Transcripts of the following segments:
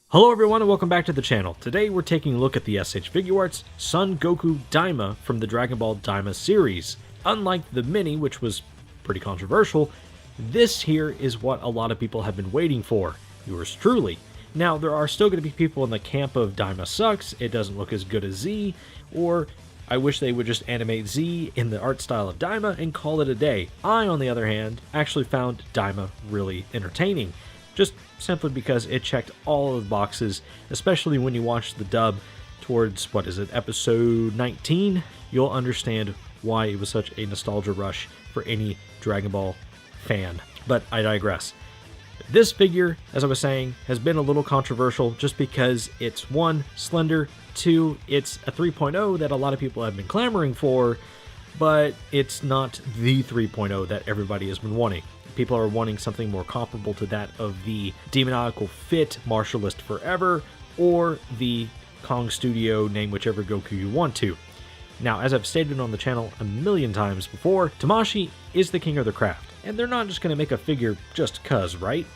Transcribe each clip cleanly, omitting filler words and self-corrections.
Hello everyone and welcome back to the channel. Today we're taking a look at the S.H.Figuarts Son Goku Daima from the Dragon Ball Daima series. Unlike the mini, which was pretty controversial, this here is what a lot of people have been waiting for. Yours truly. Now there are still going to be people in the camp of Daima sucks, it doesn't look as good as Z, or I wish they would just animate Z in the art style of Daima and call it a day. I, on the other hand, actually found Daima really entertaining. Just simply because it checked all of the boxes, especially when you watch the dub towards, episode 19, you'll understand why it was such a nostalgia rush for any Dragon Ball fan. But I digress. This figure, as I was saying, has been a little controversial just because it's 1, slender, 2, it's a 3.0 that a lot of people have been clamoring for, but it's not the 3.0 that everybody has been wanting. People are wanting something more comparable to that of the Demoniacal Fit Martialist Forever or the Kong Studio, name whichever Goku you want to. Now, as I've stated on the channel a million times before, Tamashii is the king of the craft, and they're not just going to make a figure just cuz, right?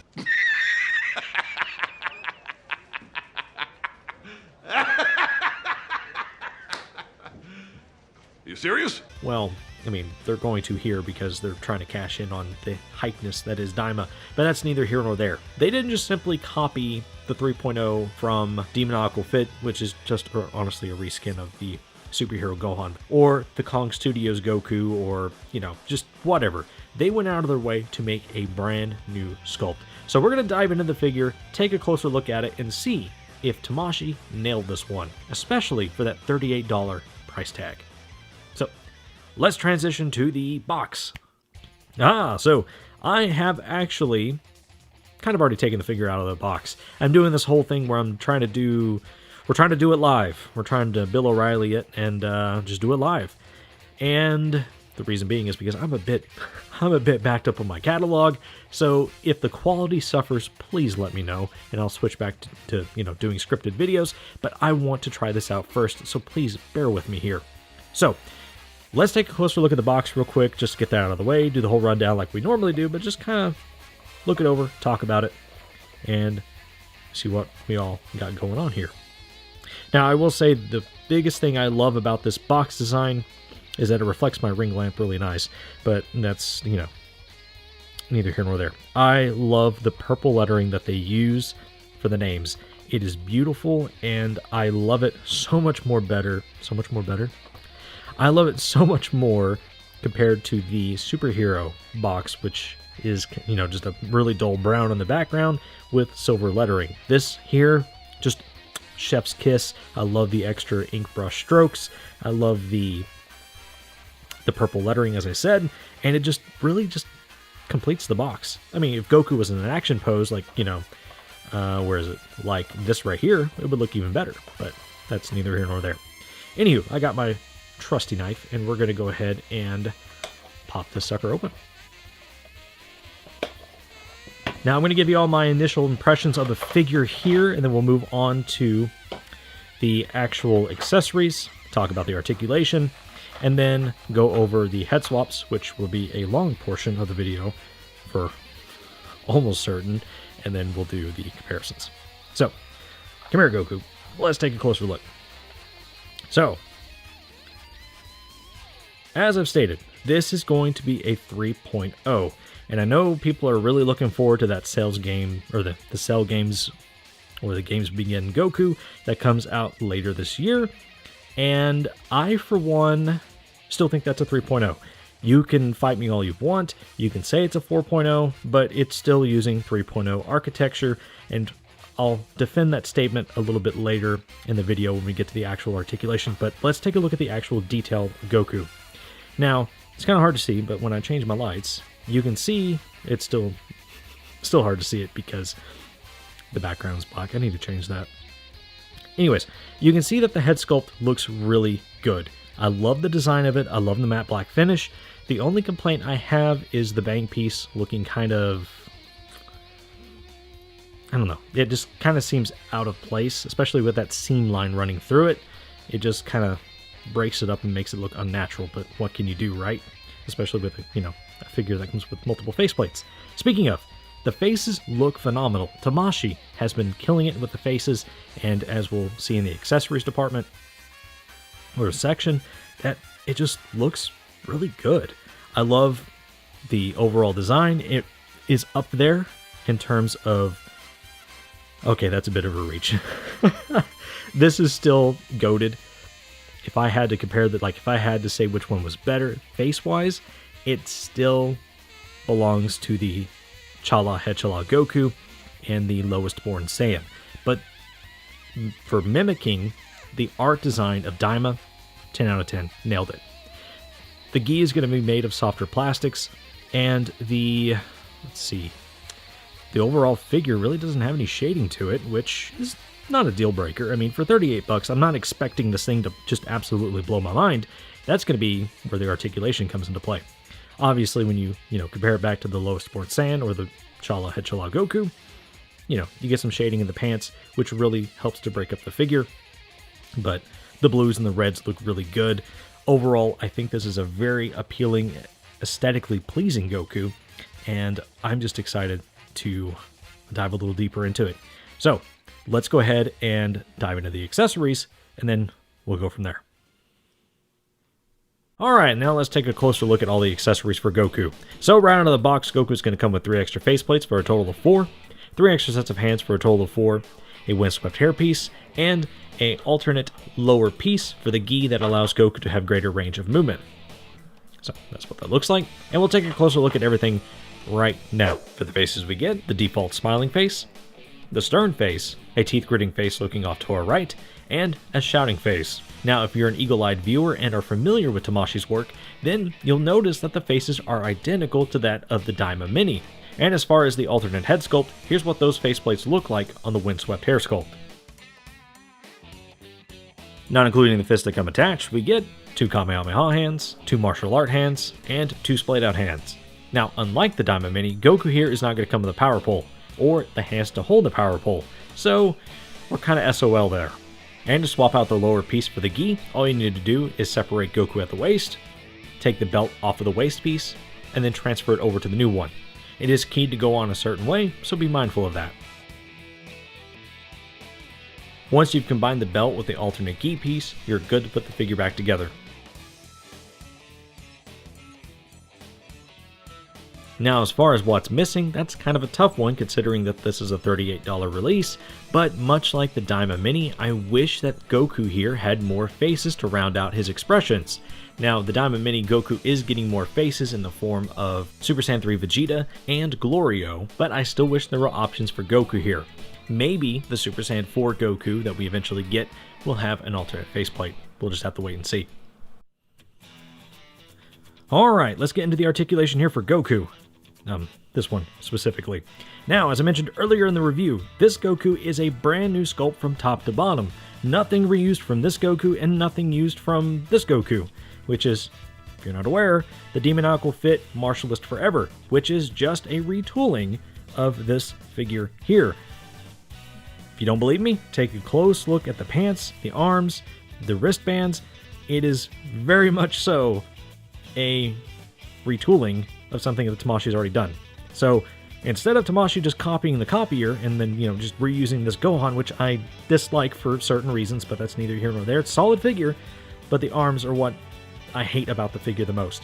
You serious? Well, I mean, they're going to here because they're trying to cash in on the hypeness that is Daima, but that's neither here nor there. They didn't just simply copy the 3.0 from Demoniacal Fit, which is just honestly a reskin of the superhero Gohan, or the Kong Studios Goku, or, just whatever. They went out of their way to make a brand new sculpt. So we're going to dive into the figure, take a closer look at it, and see if Tamashii nailed this one, especially for that $38 price tag. So let's transition to the box. So I have actually kind of already taken the figure out of the box. I'm doing this whole thing where we're trying to do it live. We're trying to Bill O'Reilly it and just do it live. And the reason being is because I'm a bit backed up on my catalog. So if the quality suffers, please let me know, and I'll switch back to doing scripted videos. But I want to try this out first, so please bear with me here. So let's take a closer look at the box real quick, just to get that out of the way, do the whole rundown like we normally do, but just kind of look it over, talk about it, and see what we all got going on here. Now, I will say the biggest thing I love about this box design is that it reflects my ring lamp really nice, but that's, neither here nor there. I love the purple lettering that they use for the names. It is beautiful, and I love it so much more better. I love it so much more compared to the superhero box, which is, just a really dull brown on the background with silver lettering. This here, just chef's kiss. I love the extra ink brush strokes. I love the purple lettering, as I said, and it just really just completes the box. I mean, if Goku was in an action pose, like, where is it? Like this right here, it would look even better, but that's neither here nor there. Anywho, I got my trusty knife, and we're going to go ahead and pop this sucker open. Now I'm going to give you all my initial impressions of the figure here, and then we'll move on to the actual accessories, talk about the articulation, and then go over the head swaps, which will be a long portion of the video for almost certain, and then we'll do the comparisons. So, come here, Goku. Let's take a closer look. So, as I've stated, this is going to be a 3.0, and I know people are really looking forward to that sales game, or the Cell Games, or the Games Begin Goku that comes out later this year, and I, for one, still think that's a 3.0. You can fight me all you want, you can say it's a 4.0, but it's still using 3.0 architecture, and I'll defend that statement a little bit later in the video when we get to the actual articulation, but let's take a look at the actual detailed Goku. Now, it's kind of hard to see, but when I change my lights, you can see it's still hard to see it because the background is black. I need to change that. Anyways, you can see that the head sculpt looks really good. I love the design of it. I love the matte black finish. The only complaint I have is the bang piece looking kind of, I don't know. It just kind of seems out of place, especially with that seam line running through it. It just kind of breaks it up and makes it look unnatural, but what can you do, right? Especially with, a figure that comes with multiple faceplates. Speaking of, The faces look phenomenal. Tamashii has been killing it with the faces, and as we'll see in the accessories department or section, that it just looks really good. I love the overall design. It is up there in terms of... Okay, that's a bit of a reach. This is still goated. If I had to compare that, like if I had to say which one was better face-wise, it still belongs to the Chala Hechala Goku and the Lowest Born Saiyan. But for mimicking the art design of Daima, 10 out of 10, nailed it. The gi is going to be made of softer plastics, and the, let's see, the overall figure really doesn't have any shading to it, which is not a deal breaker. I mean, for 38 bucks, I'm not expecting this thing to just absolutely blow my mind. That's going to be where the articulation comes into play. Obviously, when you compare it back to the Lowest Born Saiyan or the Chala Hechala Goku, you get some shading in the pants, which really helps to break up the figure. But the blues and the reds look really good. Overall, I think this is a very appealing, aesthetically pleasing Goku, and I'm just excited to dive a little deeper into it. So, let's go ahead and dive into the accessories, and then we'll go from there. Alright, now let's take a closer look at all the accessories for Goku. So right out of the box, Goku's going to come with 3 extra faceplates for a total of 4, 3 extra sets of hands for a total of 4, a windswept hairpiece, and an alternate lower piece for the gi that allows Goku to have greater range of movement. So that's what that looks like, and we'll take a closer look at everything right now. For the faces we get, the default smiling face, the stern face, a teeth-gritting face looking off to our right, and a shouting face. Now, if you're an eagle-eyed viewer and are familiar with Tamashi's work, then you'll notice that the faces are identical to that of the Daima Mini. And as far as the alternate head sculpt, here's what those faceplates look like on the windswept hair sculpt. Not including the fists that come attached, we get 2 Kamehameha hands, 2 martial art hands, and 2 splayed out hands. Now, unlike the Daima Mini, Goku here is not going to come with a power pole, or the hands to hold the power pole, so we're kind of SOL there. And to swap out the lower piece for the gi, all you need to do is separate Goku at the waist, take the belt off of the waist piece, and then transfer it over to the new one. It is keyed to go on a certain way, so be mindful of that. Once you've combined the belt with the alternate gi piece, you're good to put the figure back together. Now, as far as what's missing, that's kind of a tough one considering that this is a $38 release, but much like the Daima Mini, I wish that Goku here had more faces to round out his expressions. Now, the Daima Mini Goku is getting more faces in the form of Super Saiyan 3 Vegeta and Glorio, but I still wish there were options for Goku here. Maybe the Super Saiyan 4 Goku that we eventually get will have an alternate faceplate. We'll just have to wait and see. Alright, let's get into the articulation here for Goku. This one specifically. Now, as I mentioned earlier in the review, this Goku is a brand new sculpt from top to bottom. Nothing reused from this Goku and nothing used from this Goku, which is, if you're not aware, the Demoniacal Fit Martialist Forever, which is just a retooling of this figure here. If you don't believe me, take a close look at the pants, the arms, the wristbands. It is very much so a retooling of something that Tamashi's already done. So instead of Tamashii just copying the copier and then, just reusing this Gohan, which I dislike for certain reasons, but that's neither here nor there. It's a solid figure, but the arms are what I hate about the figure the most.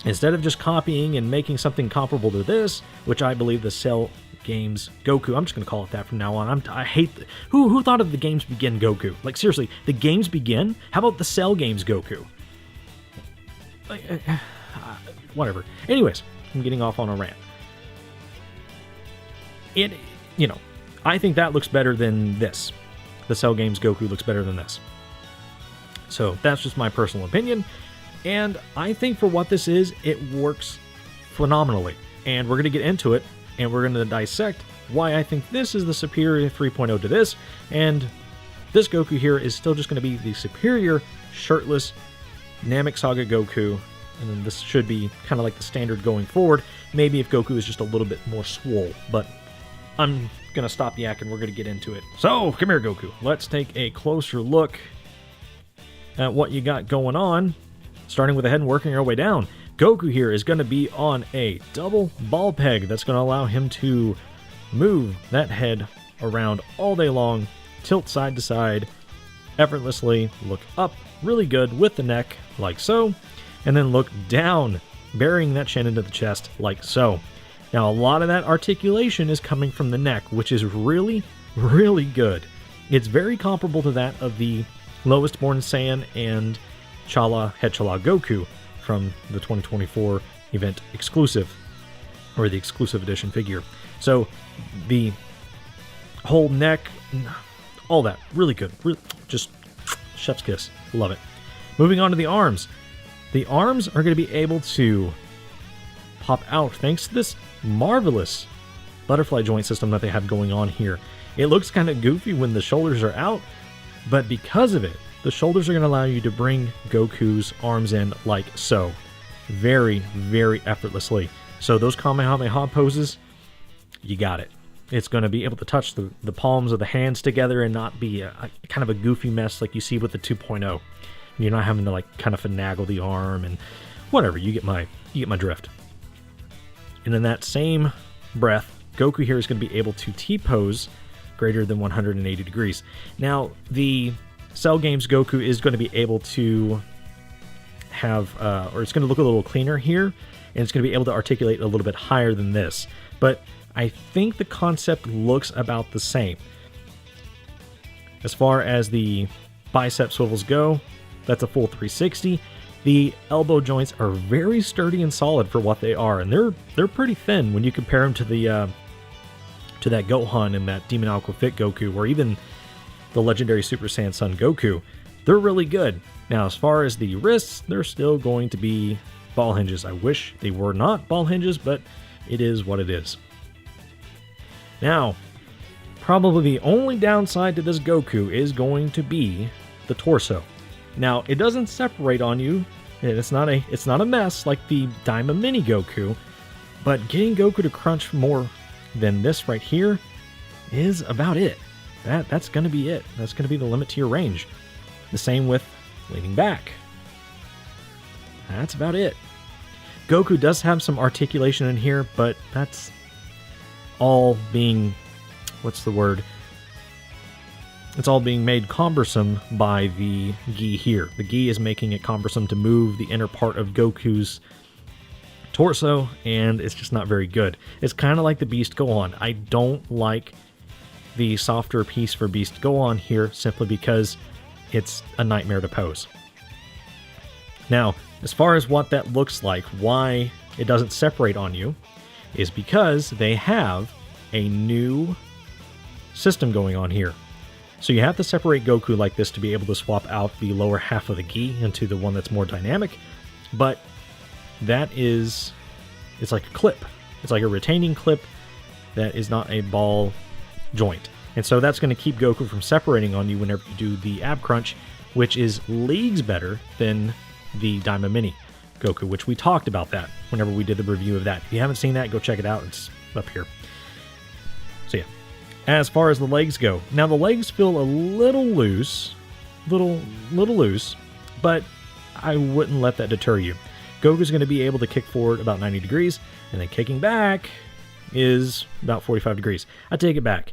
Instead of just copying and making something comparable to this, which I believe the Cell Games Goku, I'm just going to call it that from now on. I hate... Who thought of the Games Begin Goku? Like, seriously, the Games Begin? How about the Cell Games Goku? Whatever. Anyways, I'm getting off on a rant. I think that looks better than this. The Cell Games Goku looks better than this. So that's just my personal opinion. And I think for what this is, it works phenomenally. And we're going to get into it, and we're going to dissect why I think this is the superior 3.0 to this, and this Goku here is still just going to be the superior shirtless Namek Saga Goku. And then this should be kind of like the standard going forward. Maybe if Goku is just a little bit more swole. But I'm going to stop yakking. We're going to get into it. So, come here, Goku. Let's take a closer look at what you got going on. Starting with the head and working our way down. Goku here is going to be on a double ball peg. That's going to allow him to move that head around all day long, tilt side to side, effortlessly, look up really good with the neck, like so, and then look down, burying that chin into the chest, like so. Now, a lot of that articulation is coming from the neck, which is really, really good. It's very comparable to that of the Lowest Born Saiyan and Chala Head-Chala Goku from the 2024 event exclusive, or the exclusive edition figure. So, the whole neck, all that, really good. Really, just chef's kiss. Love it. Moving on to the arms. The arms are going to be able to pop out thanks to this marvelous butterfly joint system that they have going on here. It looks kind of goofy when the shoulders are out, but because of it, the shoulders are going to allow you to bring Goku's arms in like so. Very, very effortlessly. So those Kamehameha poses, you got it. It's going to be able to touch the palms of the hands together and not be a kind of a goofy mess like you see with the 2.0. You're not having to like kind of finagle the arm and whatever. You get my drift. And in that same breath, Goku here is going to be able to T-pose greater than 180 degrees. Now, the Cell Games Goku is going to be able to have, or it's going to look a little cleaner here, and it's going to be able to articulate a little bit higher than this. But I think the concept looks about the same. As far as the bicep swivels go, that's a full 360. The elbow joints are very sturdy and solid for what they are, and they're pretty thin when you compare them to the to that Gohan and that Demon Aqua Fit Goku, or even the legendary Super Saiyan Son Goku. They're really good. Now, as far as the wrists, they're still going to be ball hinges. I wish they were not ball hinges, but it is what it is. Now, probably the only downside to this Goku is going to be the torso. Now, it doesn't separate on you, and it's not a mess like the Daima Mini Goku, but getting Goku to crunch more than this right here is about it. That's going to be it. That's going to be the limit to your range. The same with leaning back. That's about it. Goku does have some articulation in here, but that's all being, what's the word? It's all being made cumbersome by the gi here. The gi is making it cumbersome to move the inner part of Goku's torso, and it's just not very good. It's kind of like the Beast Gohan. I don't like the softer piece for Beast Gohan here simply because it's a nightmare to pose. Now, as far as what that looks like, why it doesn't separate on you, is because they have a new system going on here. So you have to separate Goku like this to be able to swap out the lower half of the gi into the one that's more dynamic, but that is, it's like a clip. It's like a retaining clip that is not a ball joint. And so that's going to keep Goku from separating on you whenever you do the ab crunch, which is leagues better than the Daima Mini Goku, which we talked about that whenever we did the review of that. If you haven't seen that, go check it out. It's up here. So yeah. As far as the legs go, now the legs feel a little loose, little loose, but I wouldn't let that deter you. Goku's going to be able to kick forward about 90 degrees, and then kicking back is about 45 degrees. I take it back.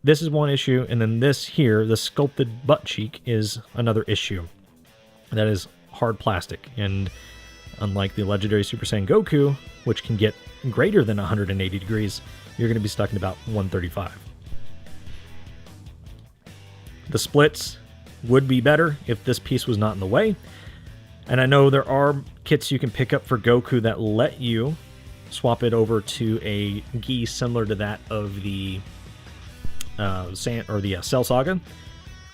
This is one issue, and then this here, the sculpted butt cheek, is another issue. That is hard plastic, and unlike the legendary Super Saiyan Goku, which can get greater than 180 degrees, you're going to be stuck in about 135. The splits would be better if this piece was not in the way. And I know there are kits you can pick up for Goku that let you swap it over to a gi similar to that of the Cell Saga,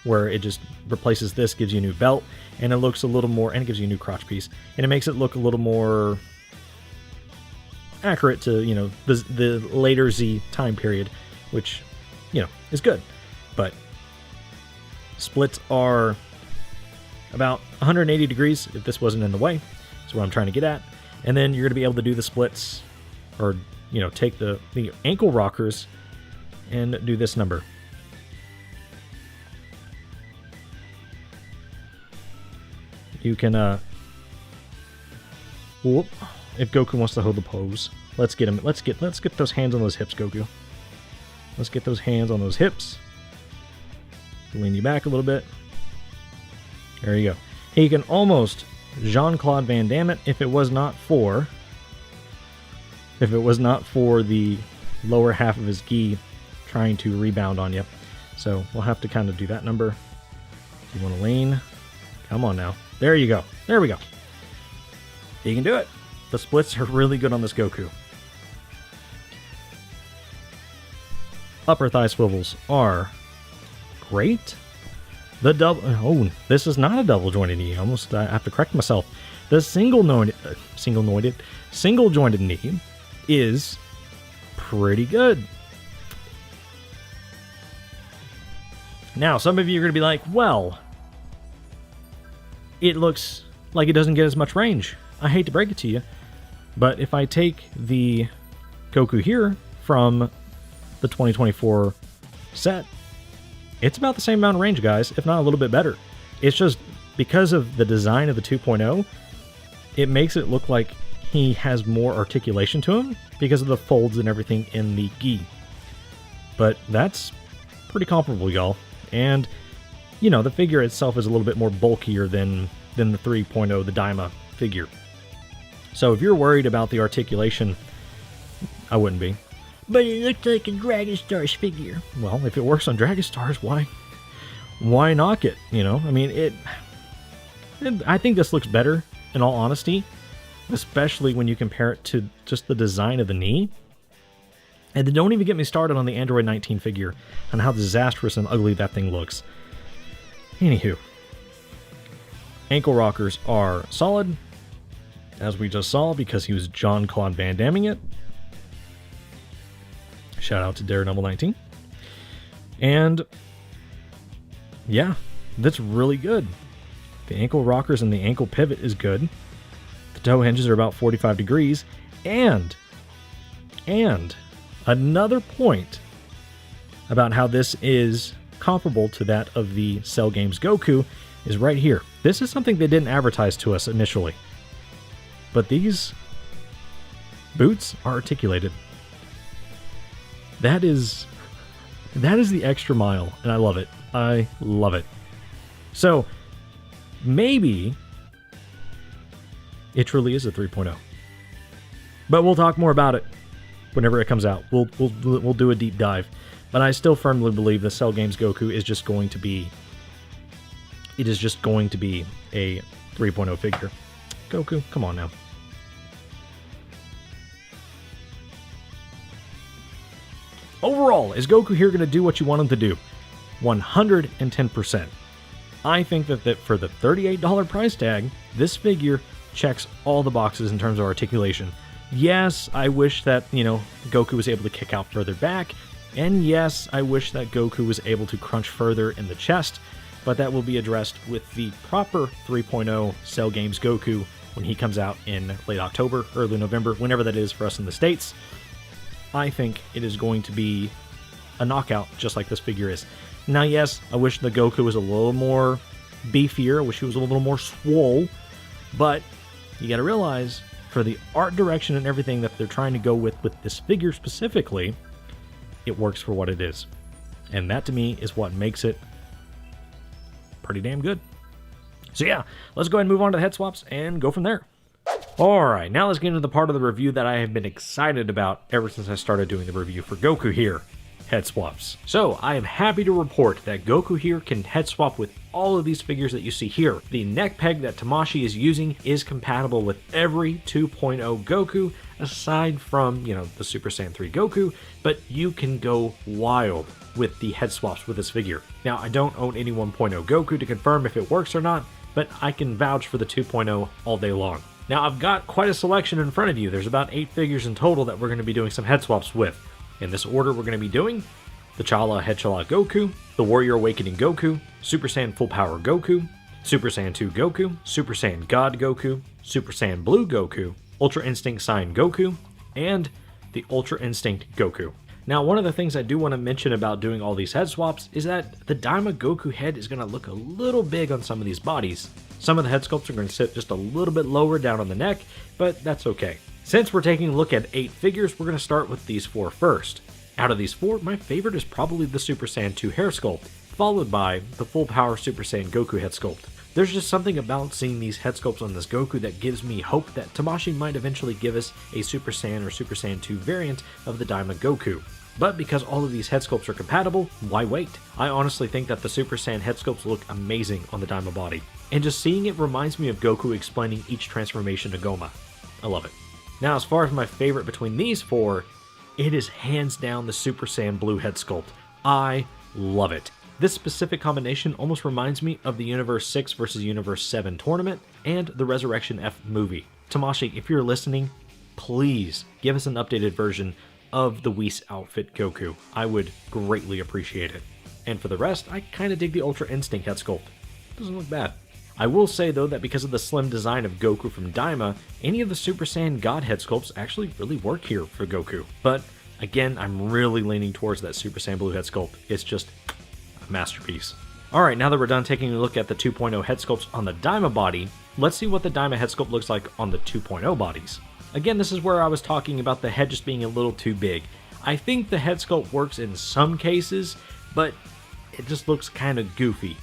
where it just replaces this, gives you a new belt, and it looks a little more, and it gives you a new crotch piece, and it makes it look a little more accurate to, you know, the later Z time period, which, you know, is good. But splits are about 180 degrees if this wasn't in the way. That's what I'm trying to get at. And then you're going to be able to do the splits, or, you know, take the ankle rockers and do this number. You can Whoop. If Goku wants to hold the pose, let's get him. Let's get those hands on those hips, Goku. Let's get those hands on those hips. Lean you back a little bit. There you go. He can almost Jean-Claude Van Damme it if it was not for the lower half of his gi trying to rebound on you. So we'll have to kind of do that number. You want to lean? Come on now. There you go. There we go. He can do it. The splits are really good on this Goku. Upper thigh swivels are great. The double... Oh, this is not a double jointed knee. I have to correct myself. The single jointed knee is pretty good. Now, some of you are going to be like, well, it looks like it doesn't get as much range. I hate to break it to you, but if I take the Goku here from the 2024 set, it's about the same amount of range, guys, if not a little bit better. It's just because of the design of the 2.0, it makes it look like he has more articulation to him because of the folds and everything in the gi. But that's pretty comparable, y'all. And, you know, the figure itself is a little bit more bulkier than the 3.0, the Daima figure. So if you're worried about the articulation, I wouldn't be. But it looks like a Dragon Stars figure. Well, if it works on Dragon Stars, why knock it? You know, I mean, I think this looks better, in all honesty, especially when you compare it to just the design of the knee. And then don't even get me started on the Android 19 figure and how disastrous and ugly that thing looks. Anywho, ankle rockers are solid, as we just saw, because he was Jean-Claude Van Damming it. Shout out to Daredevil 19. And yeah, that's really good. The ankle rockers and the ankle pivot is good. The toe hinges are about 45 degrees. And another point about how this is comparable to that of the Cell Games Goku is right here. This is something they didn't advertise to us initially, but these boots are articulated. That is the extra mile, and I love it. I love it. So maybe it truly is a 3.0, but we'll talk more about it whenever it comes out. We'll do a deep dive. But I still firmly believe the Cell Games Goku is just going to be... It is just going to be a 3.0 figure. Goku, come on now. Overall, is Goku here going to do what you want him to do? 110%. I think that for the $38 price tag, this figure checks all the boxes in terms of articulation. Yes, I wish that, you know, Goku was able to kick out further back. And yes, I wish that Goku was able to crunch further in the chest, but that will be addressed with the proper 3.0 Cell Games Goku when he comes out in late October, early November, whenever that is for us in the States. I think it is going to be a knockout, just like this figure is. Now, yes, I wish the Goku was a little more beefier. I wish he was a little more swole, but you gotta realize, for the art direction and everything that they're trying to go with this figure specifically, it works for what it is. And that, to me, is what makes it pretty damn good. So yeah, let's go ahead and move on to the head swaps and go from there. Alright, now let's get into the part of the review that I have been excited about ever since I started doing the review for Goku here. Head swaps. So, I am happy to report that Goku here can head swap with all of these figures that you see here. The neck peg that Tamashii is using is compatible with every 2.0 Goku, aside from, you know, the Super Saiyan 3 Goku, but you can go wild with the head swaps with this figure. Now, I don't own any 1.0 Goku to confirm if it works or not, but I can vouch for the 2.0 all day long. Now, I've got quite a selection in front of you. There's about 8 figures in total that we're going to be doing some head swaps with. In this order, we're going to be doing the Chala Headchala Goku, the Warrior Awakening Goku, Super Saiyan Full Power Goku, Super Saiyan 2 Goku, Super Saiyan God Goku, Super Saiyan Blue Goku, Ultra Instinct Saiyan Goku, and the Ultra Instinct Goku. Now, one of the things I do want to mention about doing all these head swaps is that the Daima Goku head is going to look a little big on some of these bodies. Some of the head sculpts are going to sit just a little bit lower down on the neck, but that's okay. Since we're taking a look at 8 figures, we're going to start with these 4 first. Out of these 4, my favorite is probably the Super Saiyan 2 hair sculpt, followed by the full power Super Saiyan Goku head sculpt. There's just something about seeing these head sculpts on this Goku that gives me hope that Tamashii might eventually give us a Super Saiyan or Super Saiyan 2 variant of the Daima Goku. But because all of these head sculpts are compatible, why wait? I honestly think that the Super Saiyan head sculpts look amazing on the Daima body. And just seeing it reminds me of Goku explaining each transformation to Goma. I love it. Now, as far as my favorite between these 4, it is hands down the Super Saiyan Blue head sculpt. I love it. This specific combination almost reminds me of the Universe 6 vs. Universe 7 tournament and the Resurrection F movie. Tamashii, if you're listening, please give us an updated version of the Whis outfit Goku. I would greatly appreciate it. And for the rest, I kinda dig the Ultra Instinct head sculpt. Doesn't look bad. I will say though that because of the slim design of Goku from Daima, any of the Super Saiyan God head sculpts actually really work here for Goku. But again, I'm really leaning towards that Super Saiyan Blue head sculpt. It's just a masterpiece. Alright, now that we're done taking a look at the 2.0 head sculpts on the Daima body, let's see what the Daima head sculpt looks like on the 2.0 bodies. Again, this is where I was talking about the head just being a little too big. I think the head sculpt works in some cases, but it just looks kind of goofy.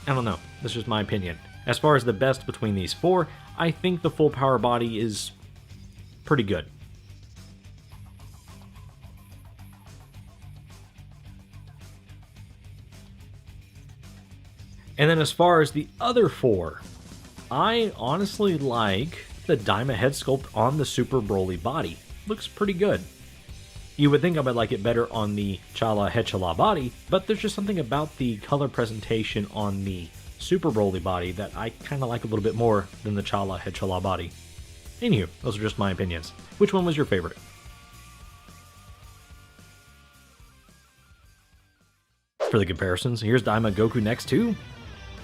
I don't know, that's just my opinion. As far as the best between these 4, I think the full power body is pretty good. And then as far as the other 4, I honestly like the Daima head sculpt on the Super Broly body. Looks pretty good. You would think I would like it better on the Chala Hechala body, but there's just something about the color presentation on the Super Broly body that I kind of like a little bit more than the Chala Hechala body. Anywho, those are just my opinions. Which one was your favorite? For the comparisons, here's Daima Goku next to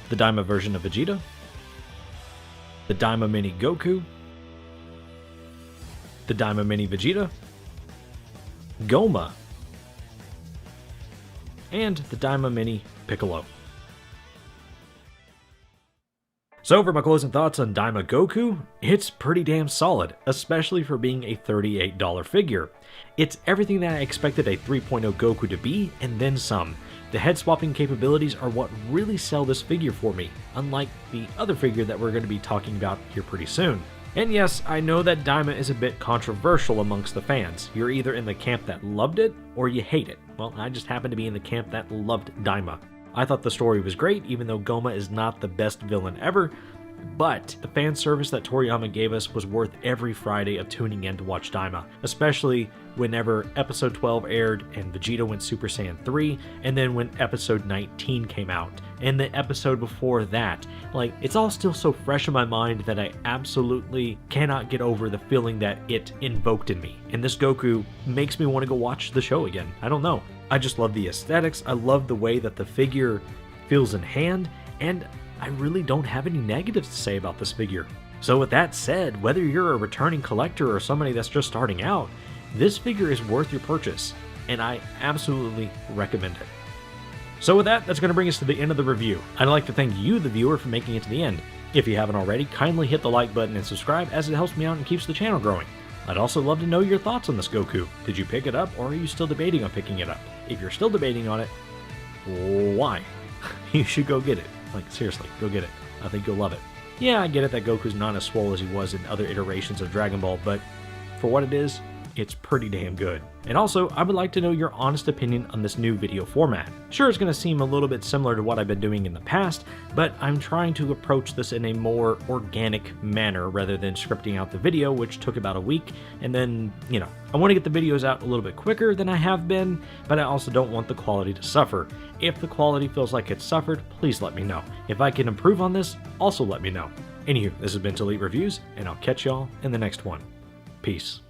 the Daima version of Vegeta, the Daima Mini Goku, the Daima Mini Vegeta, Goma, and the Daima Mini Piccolo. So for my closing thoughts on Daima Goku, it's pretty damn solid, especially for being a $38 figure. It's everything that I expected a 3.0 Goku to be, and then some. The head swapping capabilities are what really sell this figure for me, unlike the other figure that we're going to be talking about here pretty soon. And yes, I know that Daima is a bit controversial amongst the fans. You're either in the camp that loved it, or you hate it. Well, I just happen to be in the camp that loved Daima. I thought the story was great, even though Goma is not the best villain ever, but the fan service that Toriyama gave us was worth every Friday of tuning in to watch Daima, especially whenever episode 12 aired and Vegeta went Super Saiyan 3, and then when episode 19 came out, and the episode before that. Like, it's all still so fresh in my mind that I absolutely cannot get over the feeling that it invoked in me. And this Goku makes me want to go watch the show again. I don't know. I just love the aesthetics, I love the way that the figure feels in hand, and I really don't have any negatives to say about this figure. So with that said, whether you're a returning collector or somebody that's just starting out, this figure is worth your purchase, and I absolutely recommend it. So with that, that's going to bring us to the end of the review. I'd like to thank you, the viewer, for making it to the end. If you haven't already, kindly hit the like button and subscribe, as it helps me out and keeps the channel growing. I'd also love to know your thoughts on this Goku. Did you pick it up, or are you still debating on picking it up? If you're still debating on it, why? You should go get it. Like, seriously, go get it. I think you'll love it. Yeah, I get it that Goku's not as swole as he was in other iterations of Dragon Ball, but for what it is, it's pretty damn good. And also, I would like to know your honest opinion on this new video format. Sure, it's going to seem a little bit similar to what I've been doing in the past, but I'm trying to approach this in a more organic manner rather than scripting out the video, which took about a week, and then, you know, I want to get the videos out a little bit quicker than I have been, but I also don't want the quality to suffer. If the quality feels like it's suffered, please let me know. If I can improve on this, also let me know. Anywho, this has been Elite Reviews, and I'll catch y'all in the next one. Peace.